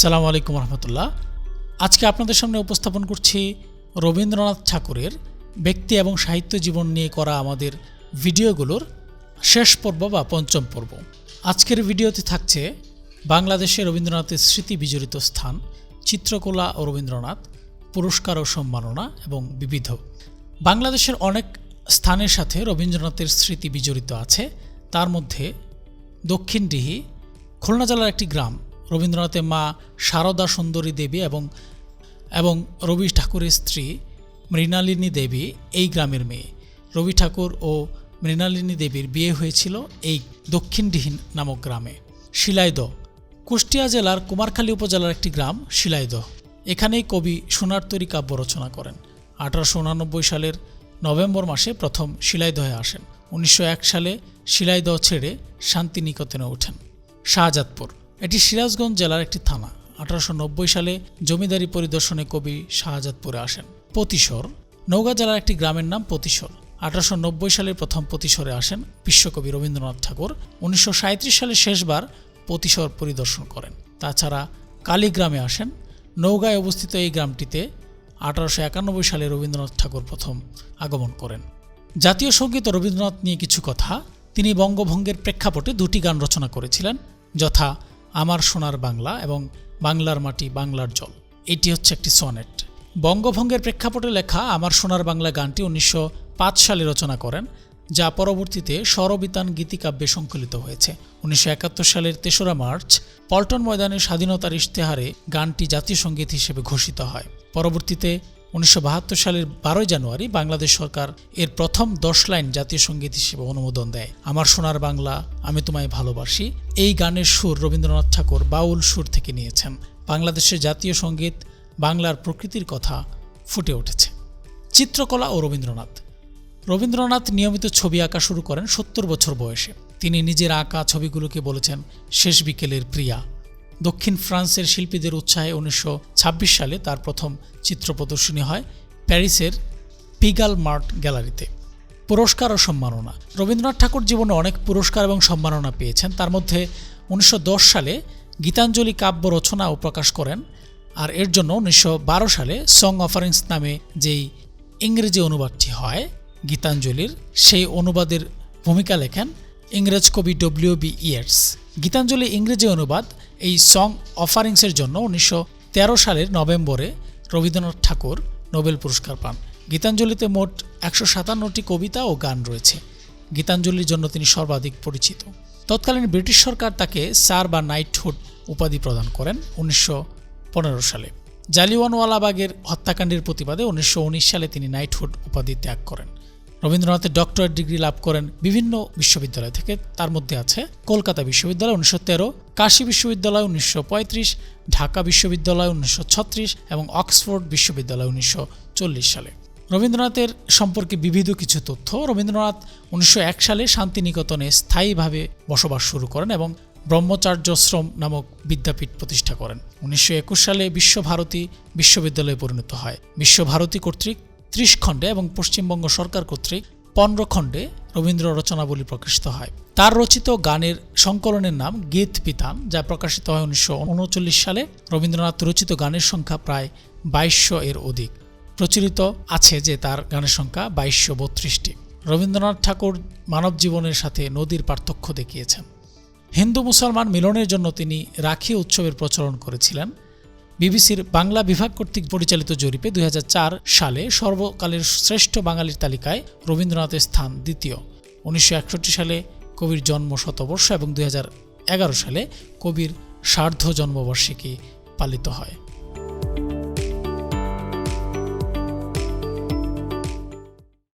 সালামু আলাইকুম রহমতুল্লাহ। আজকে আপনাদের সামনে উপস্থাপন করছি রবীন্দ্রনাথ ঠাকুরের ব্যক্তি এবং সাহিত্য জীবন নিয়ে করা আমাদের ভিডিওগুলোর শেষ পর্ব বা পঞ্চম পর্ব। আজকের ভিডিওতে থাকছে বাংলাদেশে রবীন্দ্রনাথের স্মৃতি বিজড়িত স্থান, চিত্রকলা ও রবীন্দ্রনাথ, পুরস্কার ও সম্মাননা এবং বিবিধ। বাংলাদেশের অনেক স্থানের সাথে রবীন্দ্রনাথের স্মৃতি বিজড়িত আছে। তার মধ্যে দক্ষিণডিহি খুলনা জেলার একটি গ্রাম। রবীন্দ্রনাথের মা সারদা সুন্দরী দেবী এবং রবি ঠাকুরের স্ত্রী মৃণালিনী দেবী এই গ্রামের মেয়ে। রবি ঠাকুর ও মৃণালিনী দেবীর বিয়ে হয়েছিল এই দক্ষিণডিহি নামক গ্রামে। শিলাইদহ কুষ্টিয়া জেলার কুমারখালী উপজেলার একটি গ্রাম শিলাইদহ। এখানেই কবি সোনার তরী কাব্য রচনা করেন। 1889 সালের নভেম্বর মাসে প্রথম শিলাইদহে আসেন। 1901 সালে শিলাইদহ ছেড়ে শান্তিনিকেতনে ওঠেন। শাহজাদপুর এটি সিরাজগঞ্জ জেলার একটি থানা। 1890 সালে জমিদারি পরিদর্শনে কবি শাহজাদপুরে আসেন। পতিশর নওগাঁ জেলার একটি গ্রামের নাম পতিশর। 1890 সালে প্রথম পতিশরে আসেন বিশ্বকবি রবীন্দ্রনাথ ঠাকুর। 1937 সালে শেষবার পতিশর পরিদর্শন করেন। তাছাড়া কালীগ্রামে আসেন। নওগাঁয় অবস্থিত এই গ্রামটিতে 1891 সালে রবীন্দ্রনাথ ঠাকুর প্রথম আগমন করেন। জাতীয় সঙ্গীত ও রবীন্দ্রনাথ নিয়ে কিছু কথা। তিনি বঙ্গভঙ্গের প্রেক্ষাপটে দুটি গান রচনা করেছিলেন, যথা আমার সোনার বাংলা এবং বাংলার মাটি বাংলার জল। এটি হচ্ছে একটি সনেট। বঙ্গভঙ্গের প্রেক্ষাপটে লেখা আমার সোনার বাংলা গানটি 1905 সালে রচনা করেন, যা পরবর্তীতে স্বরবিতান গীতিকাব্যে সংকলিত হয়েছে। 1971 সালের 3রা মার্চ পল্টন ময়দানের স্বাধীনতার ইশতেহারে গানটি জাতীয় সঙ্গীত হিসেবে ঘোষিত হয়। পরবর্তীতে 1972 সালের 12 জানুয়ারি বাংলাদেশ সরকার এর প্রথম 10 লাইন জাতীয় সঙ্গীত হিসেবে অনুমোদন দেয়। আমার সোনার বাংলা আমি তোমায় ভালোবাসি এই গানের সুর রবীন্দ্রনাথ ঠাকুর বাউল সুর থেকে নিয়েছেন। বাংলাদেশের জাতীয় সঙ্গীত বাংলার প্রকৃতির কথা ফুটে উঠেছে। চিত্রকলা ও রবীন্দ্রনাথ নিয়মিত ছবি আঁকা শুরু করেন 70 বছর বয়সে। তিনি নিজের আঁকা ছবিগুলোকে বলেছেন শেষ বিকেলের প্রিয়া। দক্ষিণ ফ্রান্সের শিল্পীদের উৎসাহে 1926 সালে তার প্রথম চিত্র প্রদর্শনী হয় প্যারিসের পিগাল মার্ট গ্যালারিতে। পুরস্কার ও সম্মাননা। রবীন্দ্রনাথ ঠাকুর জীবনে অনেক পুরস্কার এবং সম্মাননা পেয়েছেন। তার মধ্যে 1910 সালে গীতাঞ্জলি কাব্য রচনা ও প্রকাশ করেন, আর এর জন্য 1912 সালে সং অফারিংস নামে যেই ইংরেজি অনুবাদটি হয় গীতাঞ্জলির, সেই অনুবাদের ভূমিকা লেখেন ইংরেজ কবি W.B. ইয়েটস। গীতাঞ্জলি ইংরেজি অনুবাদ এই সং অফারিংসের জন্য 1913 সালের নভেম্বরে রবীন্দ্রনাথ ঠাকুর নোবেল পুরস্কার পান। গীতাঞ্জলিতে মোট 157টি কবিতা ও গান রয়েছে। গীতাঞ্জলির জন্য তিনি সর্বাধিক পরিচিত। তৎকালীন ব্রিটিশ সরকার তাকে স্যার বা নাইটহুড উপাধি প্রদান করেন 1915 সালে। জালিয়ানওয়ালাবাগের হত্যাকাণ্ডের প্রতিবাদে 1919 সালে তিনি নাইটহুড উপাধি ত্যাগ করেন। রবীন্দ্রনাথের ডক্টরেট ডিগ্রি লাভ করেন বিভিন্ন বিশ্ববিদ্যালয় থেকে। তার মধ্যে আছে কলকাতা বিশ্ববিদ্যালয় 1913, কাশী বিশ্ববিদ্যালয় 1935, ঢাকা বিশ্ববিদ্যালয় 1936 এবং অক্সফোর্ড বিশ্ববিদ্যালয় 1940 সালে। রবীন্দ্রনাথের সম্পর্কে বিবিধ কিছু তথ্য। রবীন্দ্রনাথ 1901 সালে শান্তিনিকেতনে স্থায়ীভাবে বসবাস শুরু করেন এবং ব্রহ্মচার্যশ্রম নামক বিদ্যাপীঠ প্রতিষ্ঠা করেন। 1921 সালে বিশ্বভারতী বিশ্ববিদ্যালয়ে পরিণত হয়। বিশ্বভারতী কর্তৃক 30 খণ্ডে এবং পশ্চিমবঙ্গ সরকার কর্তৃক 15 খণ্ডে রবীন্দ্র রচনাবলী প্রকাশিত হয়। তার রচিত গানের সংকলনের নাম গীত বিতান, যা প্রকাশিত হয় 1939 সালে। রবীন্দ্রনাথ রচিত গানের সংখ্যা প্রায় 2200 এর অধিক। প্রচলিত আছে যে তার গানের সংখ্যা 2232টি। রবীন্দ্রনাথ ঠাকুর মানব জীবনের সাথে নদীর পার্থক্য দেখিয়েছেন। হিন্দু মুসলমান মিলনের জন্য তিনি রাখি উৎসবের প্রচলন করেছিলেন। বিবিসির বাংলা বিভাগ কর্তৃক পরিচালিত জরিপে 2004 সালে সর্বকালের শ্রেষ্ঠ বাঙালির তালিকায় রবীন্দ্রনাথের স্থান দ্বিতীয়। 1961 সালে কবির জন্ম শতবর্ষ এবং 2011 সালে কবির সার্ধ জন্মবার্ষিকী পালিত হয়।